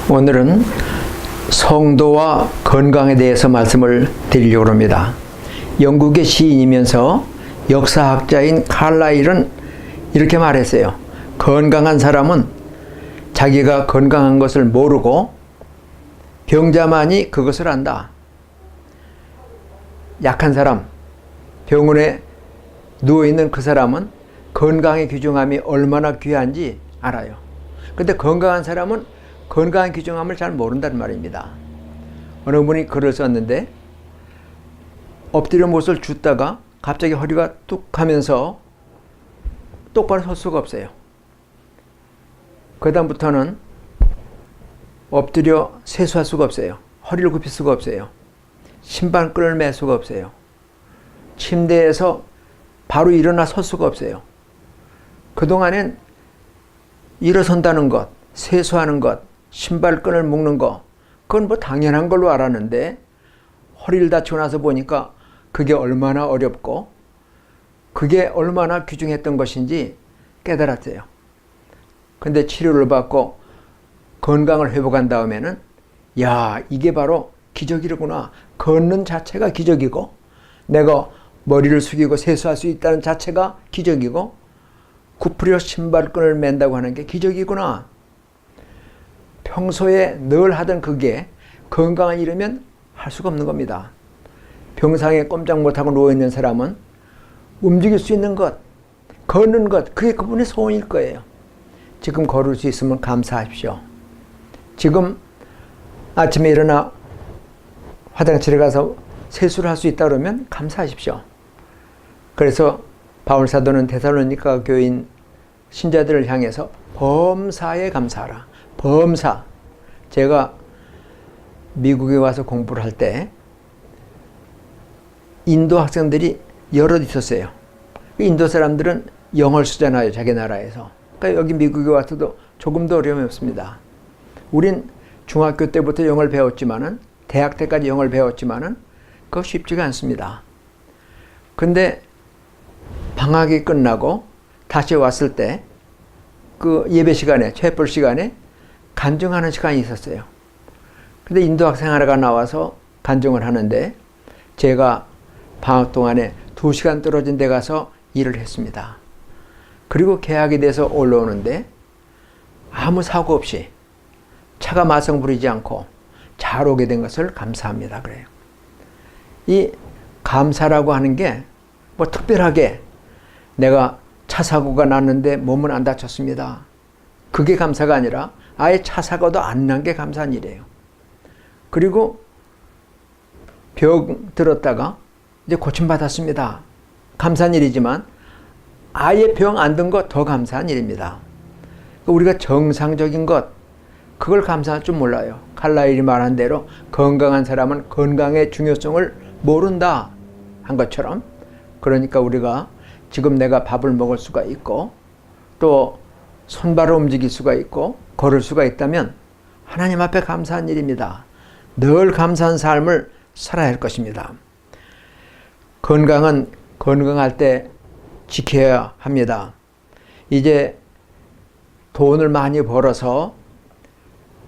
오늘은 성도와 건강에 대해서 말씀을 드리려고 합니다. 영국의 시인이면서 역사학자인 칼라일은 이렇게 말했어요. 건강한 사람은 자기가 건강한 것을 모르고 병자만이 그것을 안다. 약한 사람, 병원에 누워있는 그 사람은 건강의 귀중함이 얼마나 귀한지 알아요. 근데 건강한 사람은 건강의 귀중함을 잘 모른다는 말입니다. 어느 분이 글을 썼는데 엎드려 못을 줍다가 갑자기 허리가 뚝 하면서 똑바로 설 수가 없어요. 그 다음부터는 엎드려 세수할 수가 없어요. 허리를 굽힐 수가 없어요. 신발끈을 맬 수가 없어요. 침대에서 바로 일어나 설 수가 없어요. 그동안엔 일어선다는 것, 세수하는 것, 신발끈을 묶는 것, 그건 뭐 당연한 걸로 알았는데 허리를 다치고 나서 보니까 그게 얼마나 어렵고 그게 얼마나 귀중했던 것인지 깨달았어요. 근데 치료를 받고 건강을 회복한 다음에는 야, 이게 바로 기적이구나. 걷는 자체가 기적이고 내가 머리를 숙이고 세수할 수 있다는 자체가 기적이고 구부려 신발끈을 맨다고 하는 게 기적이구나. 평소에 늘 하던 그게 건강한 일이면 할 수가 없는 겁니다. 병상에 꼼짝 못하고 누워있는 사람은 움직일 수 있는 것, 걷는 것, 그게 그분의 소원일 거예요. 지금 걸을 수 있으면 감사하십시오. 지금 아침에 일어나 화장실에 가서 세수를 할 수 있다 그러면 감사하십시오. 그래서 바울 사도는 데살로니가 교인 신자들을 향해서 범사에 감사하라. 범사. 제가 미국에 와서 공부를 할 때 인도 학생들이 여럿 있었어요. 인도 사람들은 영어를 쓰잖아요. 자기 나라에서. 그러니까 여기 미국에 와서도 조금도 어려움이 없습니다. 우린 중학교 때부터 영어를 배웠지만은 대학 때까지 영어를 배웠지만은 그거 쉽지가 않습니다. 근데 방학이 끝나고 다시 왔을 때 그 예배 시간에, 채플 시간에 간증하는 시간이 있었어요. 근데 인도 학생 하나가 나와서 간증을 하는데 제가 방학 동안에 2시간 떨어진 데 가서 일을 했습니다. 그리고 개학이 돼서 올라오는데 아무 사고 없이 차가 마성 부리지 않고 잘 오게 된 것을 감사합니다. 그래요. 이 감사라고 하는 게 뭐 특별하게 내가 차 사고가 났는데 몸은 안 다쳤습니다. 그게 감사가 아니라 아예 차 사고도 안 난 게 감사한 일이에요. 그리고 병 들었다가 이제 고침받았습니다. 감사한 일이지만 아예 병 안 든 것 더 감사한 일입니다. 우리가 정상적인 것, 그걸 감사할 줄 몰라요. 칼라일이 말한 대로 건강한 사람은 건강의 중요성을 모른다 한 것처럼, 그러니까 우리가 지금 내가 밥을 먹을 수가 있고 또 손발을 움직일 수가 있고 걸을 수가 있다면 하나님 앞에 감사한 일입니다. 늘 감사한 삶을 살아야 할 것입니다. 건강은 건강할 때 지켜야 합니다. 이제 돈을 많이 벌어서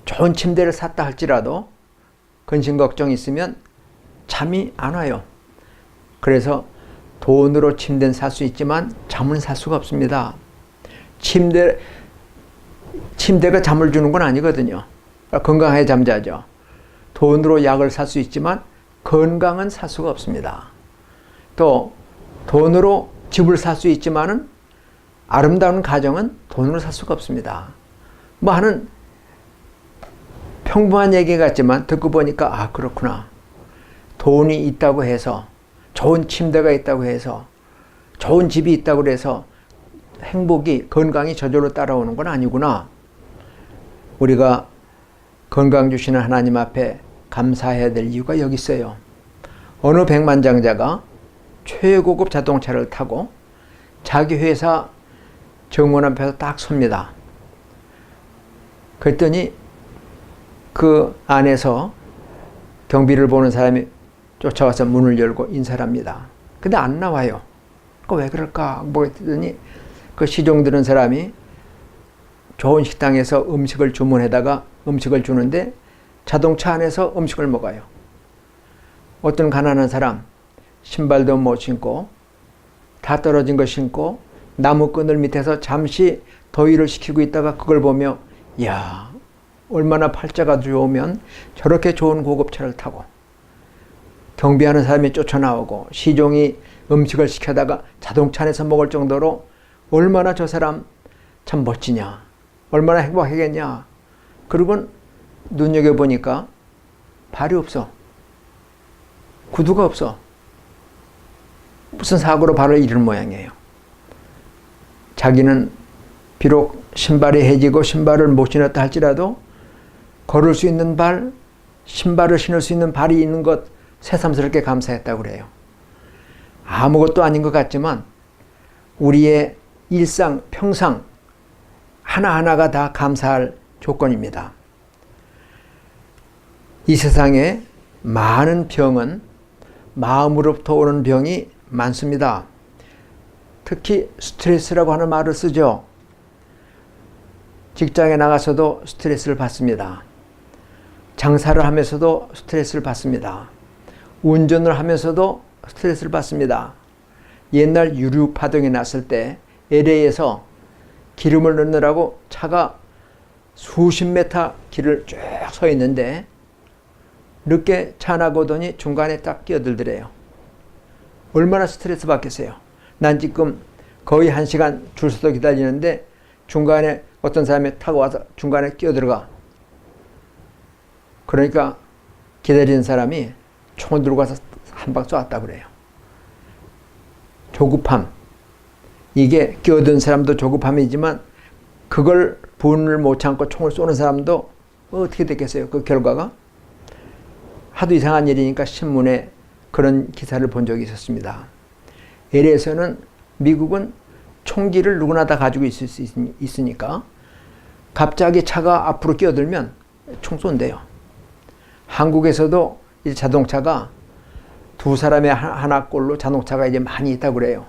좋은 침대를 샀다 할지라도 근심 걱정이 있으면 잠이 안 와요. 그래서 돈으로 침대는 살 수 있지만 잠은 살 수가 없습니다. 침대가 잠을 주는 건 아니거든요. 건강하게 잠자죠. 돈으로 약을 살 수 있지만 건강은 살 수가 없습니다. 또 돈으로 집을 살 수 있지만은 아름다운 가정은 돈으로 살 수가 없습니다. 뭐 하는 평범한 얘기 같지만 듣고 보니까 아, 그렇구나. 돈이 있다고 해서, 좋은 침대가 있다고 해서, 좋은 집이 있다고 해서 행복이, 건강이 저절로 따라오는 건 아니구나. 우리가 건강 주시는 하나님 앞에 감사해야 될 이유가 여기 있어요. 어느 백만장자가 최고급 자동차를 타고 자기 회사 정원 앞에서 딱 섭니다. 그랬더니 그 안에서 경비를 보는 사람이 쫓아와서 문을 열고 인사를 합니다. 근데 안 나와요. 왜 그럴까? 뭐 했더니 그 시종 들은 사람이 좋은 식당에서 음식을 주문해다가 음식을 주는데 자동차 안에서 음식을 먹어요. 어떤 가난한 사람 신발도 못 신고 다 떨어진 거 신고 나무 그늘 밑에서 잠시 더위를 식히고 있다가 그걸 보며 이야, 얼마나 팔자가 좋으면 저렇게 좋은 고급차를 타고, 경비하는 사람이 쫓아나오고 시종이 음식을 시켜다가 자동차 안에서 먹을 정도로 얼마나 저 사람 참 멋지냐, 얼마나 행복하겠냐. 그러곤 눈여겨보니까 발이 없어. 구두가 없어. 무슨 사고로 발을 잃은 모양이에요. 자기는 비록 신발이 해지고 신발을 못 신었다 할지라도 걸을 수 있는 발, 신발을 신을 수 있는 발이 있는 것 새삼스럽게 감사했다고 그래요. 아무것도 아닌 것 같지만 우리의 일상, 평상 하나하나가 다 감사할 조건입니다. 이 세상에 많은 병은 마음으로부터 오는 병이 많습니다. 특히 스트레스라고 하는 말을 쓰죠. 직장에 나가서도 스트레스를 받습니다. 장사를 하면서도 스트레스를 받습니다. 운전을 하면서도 스트레스를 받습니다. 옛날 유류파동이 났을 때 LA에서 기름을 넣느라고 차가 수십 메타 길을 쭉 서 있는데 늦게 차 나고더니 중간에 딱 끼어들더래요. 얼마나 스트레스 받겠어요. 난 지금 거의 1시간 줄 서서 기다리는데 중간에 어떤 사람이 타고 와서 중간에 끼어들어가. 그러니까 기다리는 사람이 총을 들고 가서 한 방 쏘았다 그래요. 조급함. 이게 끼어든 사람도 조급함이지만 그걸 분을 못 참고 총을 쏘는 사람도 어떻게 됐겠어요? 그 결과가? 하도 이상한 일이니까 신문에 그런 기사를 본 적이 있었습니다. LA에서는 미국은 총기를 누구나 다 가지고 있을 수 있으니까 갑자기 차가 앞으로 끼어들면 총 쏜대요. 한국에서도 이제 자동차가 두 사람의 하나꼴로 자동차가 이제 많이 있다고 그래요.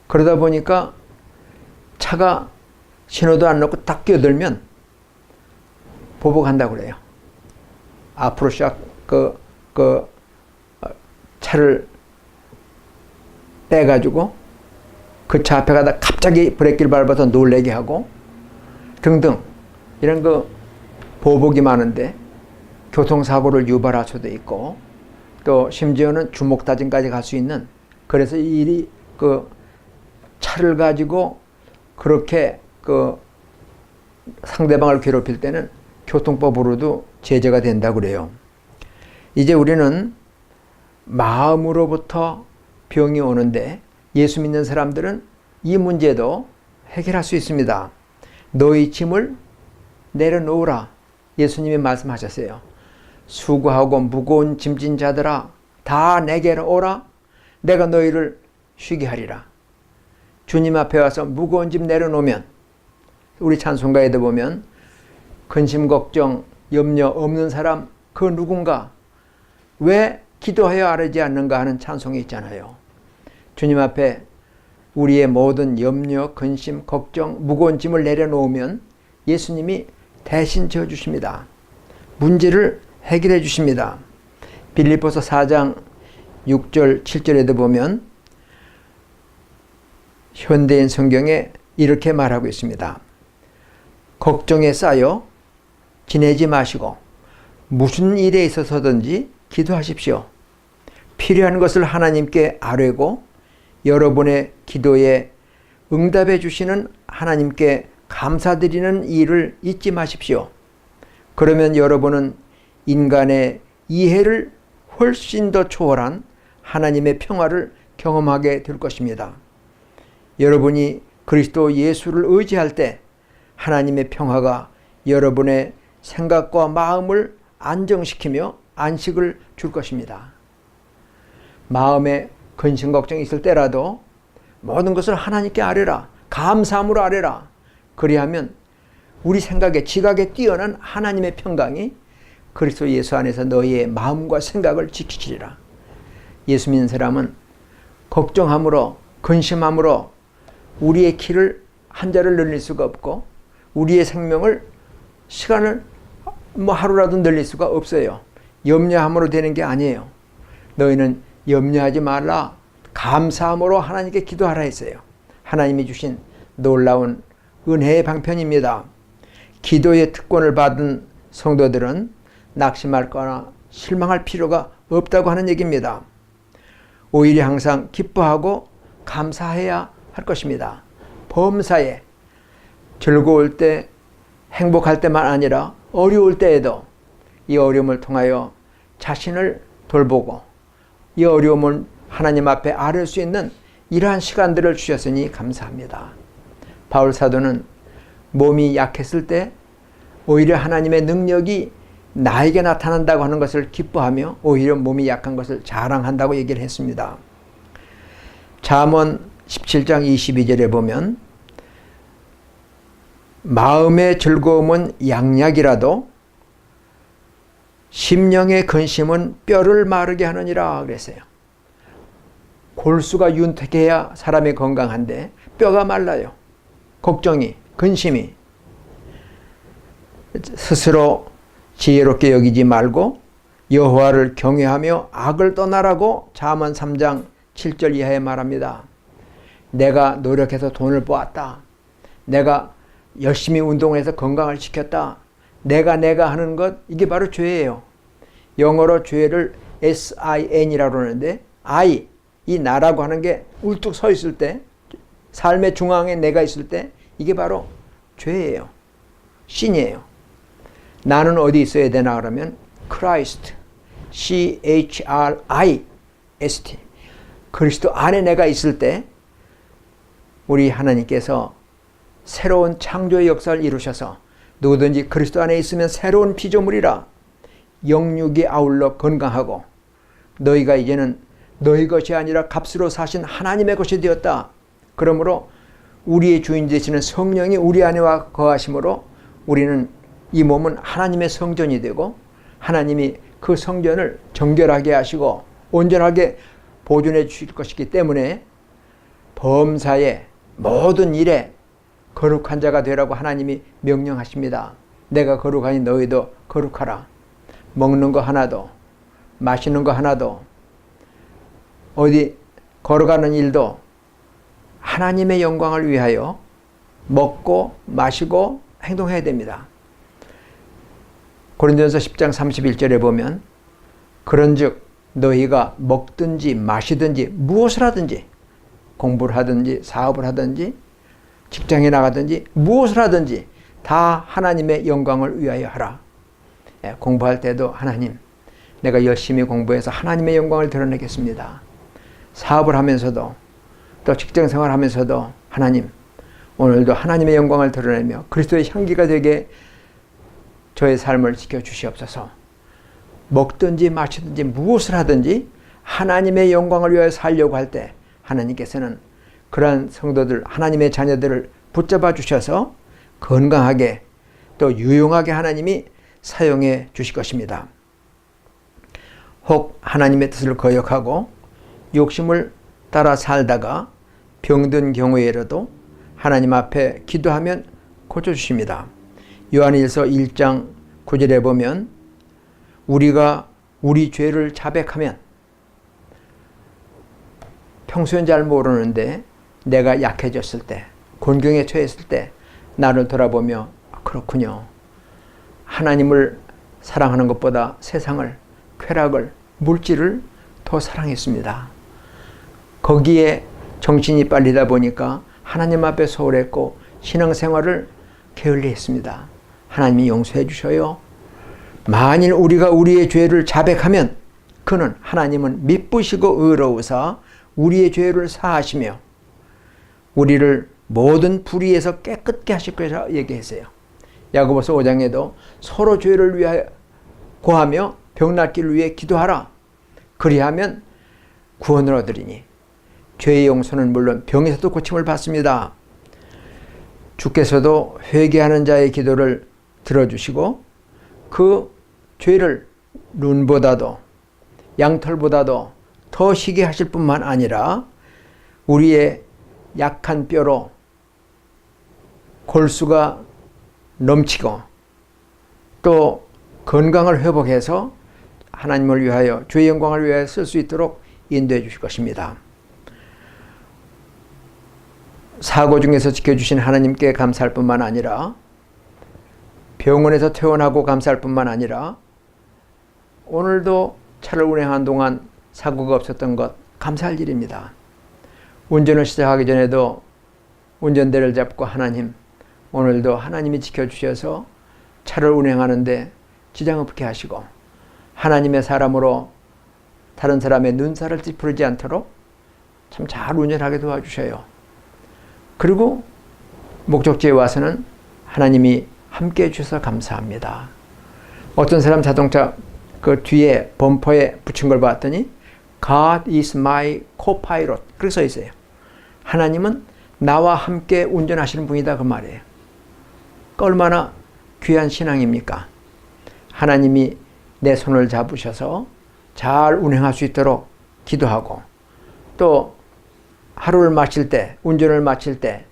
그러다 보니까 차가 신호도 안 넣고 딱 끼어들면 보복한다고 그래요. 앞으로 차를 빼가지고 그 차 앞에 가다 갑자기 브레이크를 밟아서 놀래게 하고 등등 이런 보복이 많은데 교통사고를 유발할 수도 있고 또 심지어는 주먹다짐까지 갈 수 있는, 그래서 이 일이 차를 가지고 그렇게 상대방을 괴롭힐 때는 교통법으로도 제재가 된다고 그래요. 이제 우리는 마음으로부터 병이 오는데 예수 믿는 사람들은 이 문제도 해결할 수 있습니다. 너희 짐을 내려놓으라. 예수님이 말씀하셨어요. 수고하고 무거운 짐진 자들아 다 내게로 오라. 내가 너희를 쉬게 하리라. 주님 앞에 와서 무거운 짐 내려놓으면, 우리 찬송가에도 보면 근심 걱정 염려 없는 사람 그 누군가 왜 기도하여 아뢰지 않는가 하는 찬송이 있잖아요. 주님 앞에 우리의 모든 염려, 근심, 걱정, 무거운 짐을 내려놓으면 예수님이 대신 져주십니다. 문제를 해결해 주십니다. 빌립보서 4장 6절 7절에도 보면 현대인 성경에 이렇게 말하고 있습니다. 걱정에 쌓여 지내지 마시고 무슨 일에 있어서든지 기도하십시오. 필요한 것을 하나님께 아뢰고 여러분의 기도에 응답해 주시는 하나님께 감사드리는 일을 잊지 마십시오. 그러면 여러분은 인간의 이해를 훨씬 더 초월한 하나님의 평화를 경험하게 될 것입니다. 여러분이 그리스도 예수를 의지할 때 하나님의 평화가 여러분의 생각과 마음을 안정시키며 안식을 줄 것입니다. 마음에 근심 걱정이 있을 때라도 모든 것을 하나님께 아뢰라. 감사함으로 아뢰라. 그리하면 우리 생각에 지각에 뛰어난 하나님의 평강이 그리스도 예수 안에서 너희의 마음과 생각을 지키시리라. 예수 믿는 사람은 걱정함으로 근심함으로 우리의 키를 한 자를 늘릴 수가 없고 우리의 생명을 시간을 하루라도 늘릴 수가 없어요. 염려함으로 되는 게 아니에요. 너희는 염려하지 말라. 감사함으로 하나님께 기도하라 했어요. 하나님이 주신 놀라운 은혜의 방편입니다. 기도의 특권을 받은 성도들은 낙심하거나 실망할 필요가 없다고 하는 얘기입니다. 오히려 항상 기뻐하고 감사해야 할 것입니다. 범사에 즐거울 때, 행복할 때만 아니라 어려울 때에도 이 어려움을 통하여 자신을 돌보고 이 어려움을 하나님 앞에 아뢰 수 있는 이러한 시간들을 주셨으니 감사합니다. 바울 사도는 몸이 약했을 때 오히려 하나님의 능력이 나에게 나타난다고 하는 것을 기뻐하며 오히려 몸이 약한 것을 자랑한다고 얘기를 했습니다. 잠언 17장 22절에 보면 마음의 즐거움은 양약이라도 심령의 근심은 뼈를 마르게 하느니라 그랬어요. 골수가 윤택해야 사람이 건강한데 뼈가 말라요. 걱정이, 근심이. 스스로 지혜롭게 여기지 말고 여호와를 경외하며 악을 떠나라고 잠언 3장 7절 이하에 말합니다. 내가 노력해서 돈을 모았다. 내가 열심히 운동을 해서 건강을 지켰다. 내가 하는 것, 이게 바로 죄예요. 영어로 죄를 SIN이라고 하는데 I, 이 나라고 하는 게 울뚝 서 있을 때, 삶의 중앙에 내가 있을 때 이게 바로 죄예요. 신이에요. 나는 어디 있어야 되나 그러면 Christ, CHRIST, 그리스도 안에 내가 있을 때 우리 하나님께서 새로운 창조의 역사를 이루셔서 누구든지 그리스도 안에 있으면 새로운 피조물이라 영육이 아울러 건강하고 너희가 이제는 너희 것이 아니라 값으로 사신 하나님의 것이 되었다. 그러므로 우리의 주인 되시는 성령이 우리 안에 와 거하심으로 우리는 이 몸은 하나님의 성전이 되고 하나님이 그 성전을 정결하게 하시고 온전하게 보존해 주실 것이기 때문에 범사에 모든 일에 거룩한 자가 되라고 하나님이 명령하십니다. 내가 거룩하니 너희도 거룩하라. 먹는 거 하나도, 마시는 거 하나도, 어디 걸어가는 일도 하나님의 영광을 위하여 먹고 마시고 행동해야 됩니다. 고린도전서 10장 31절에 보면 그런즉 너희가 먹든지 마시든지 무엇을 하든지 공부를 하든지 사업을 하든지 직장에 나가든지 무엇을 하든지 다 하나님의 영광을 위하여 하라. 공부할 때도 하나님, 내가 열심히 공부해서 하나님의 영광을 드러내겠습니다. 사업을 하면서도 또 직장생활 하면서도 하나님, 오늘도 하나님의 영광을 드러내며 그리스도의 향기가 되게 저의 삶을 지켜주시옵소서. 먹든지 마시든지 무엇을 하든지 하나님의 영광을 위하여 살려고 할 때 하나님께서는 그러한 성도들, 하나님의 자녀들을 붙잡아 주셔서 건강하게 또 유용하게 하나님이 사용해 주실 것입니다. 혹 하나님의 뜻을 거역하고 욕심을 따라 살다가 병든 경우에라도 하나님 앞에 기도하면 고쳐주십니다. 요한일서 1장 9절에 보면 우리가 우리 죄를 자백하면 평소엔 잘 모르는데 내가 약해졌을 때, 곤경에 처했을 때 나를 돌아보며 그렇군요. 하나님을 사랑하는 것보다 세상을, 쾌락을, 물질을 더 사랑했습니다. 거기에 정신이 빨리다 보니까 하나님 앞에 소홀했고 신앙생활을 게을리했습니다. 하나님이 용서해 주셔요. 만일 우리가 우리의 죄를 자백하면 그는 하나님은 미쁘시고 의로우사 우리의 죄를 사하시며 우리를 모든 불의에서 깨끗게 하실 것이라 얘기했어요. 야고보서 5장에도 서로 죄를 위하여 고하며 병낫기를 위해 기도하라. 그리하면 구원을 얻으리니 죄의 용서는 물론 병에서도 고침을 받습니다. 주께서도 회개하는 자의 기도를 들어주시고 그 죄를 눈보다도 양털보다도 더 희게 하실 뿐만 아니라 우리의 약한 뼈로 골수가 넘치고 또 건강을 회복해서 하나님을 위하여 주의 영광을 위하여 쓸 수 있도록 인도해 주실 것입니다. 사고 중에서 지켜주신 하나님께 감사할 뿐만 아니라 병원에서 퇴원하고 감사할 뿐만 아니라 오늘도 차를 운행한 동안 사고가 없었던 것 감사할 일입니다. 운전을 시작하기 전에도 운전대를 잡고 하나님, 오늘도 하나님이 지켜주셔서 차를 운행하는데 지장 없게 하시고 하나님의 사람으로 다른 사람의 눈살을 찌푸리지 않도록 참 잘 운전하게 도와주셔요. 그리고 목적지에 와서는 하나님이 함께 해주셔서 감사합니다. 어떤 사람 자동차 그 뒤에 범퍼에 붙인 걸 봤더니 God is my co-pilot 그렇게 써 있어요. 하나님은 나와 함께 운전하시는 분이다 그 말이에요. 얼마나 귀한 신앙입니까? 하나님이 내 손을 잡으셔서 잘 운행할 수 있도록 기도하고 또 하루를 마칠 때, 운전을 마칠 때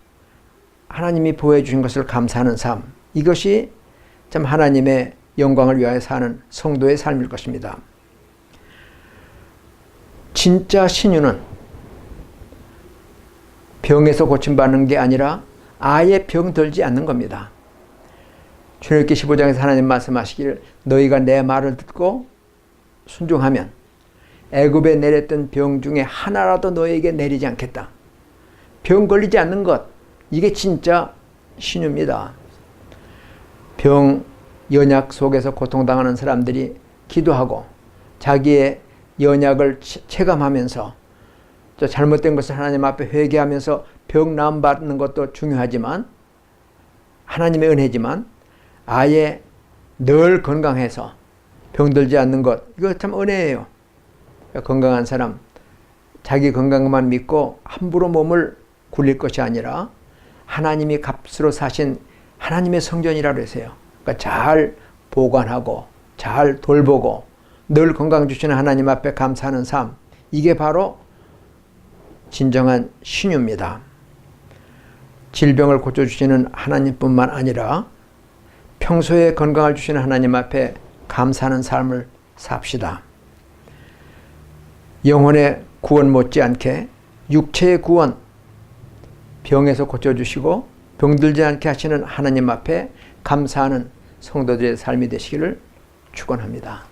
하나님이 보호해 주신 것을 감사하는 삶, 이것이 참 하나님의 영광을 위하여 사는 성도의 삶일 것입니다. 진짜 신유는 병에서 고침받는 게 아니라 아예 병 들지 않는 겁니다. 출애굽기 15장에서 하나님 말씀하시기를 너희가 내 말을 듣고 순종하면 애굽에 내렸던 병 중에 하나라도 너에게 내리지 않겠다. 병 걸리지 않는 것, 이게 진짜 신유입니다. 병, 연약 속에서 고통당하는 사람들이 기도하고 자기의 연약을 체감하면서 잘못된 것을 하나님 앞에 회개하면서 병 나음 받는 것도 중요하지만 하나님의 은혜지만 아예 늘 건강해서 병들지 않는 것, 이거 참 은혜예요. 건강한 사람, 자기 건강만 믿고 함부로 몸을 굴릴 것이 아니라 하나님이 값으로 사신 하나님의 성전이라고 했어요. 그러니까 잘 보관하고 잘 돌보고 늘 건강 주시는 하나님 앞에 감사하는 삶, 이게 바로 진정한 신유입니다. 질병을 고쳐주시는 하나님뿐만 아니라 평소에 건강을 주시는 하나님 앞에 감사하는 삶을 삽시다. 영혼의 구원 못지않게 육체의 구원, 병에서 고쳐주시고 병들지 않게 하시는 하나님 앞에 감사하는 성도들의 삶이 되시기를 축원합니다.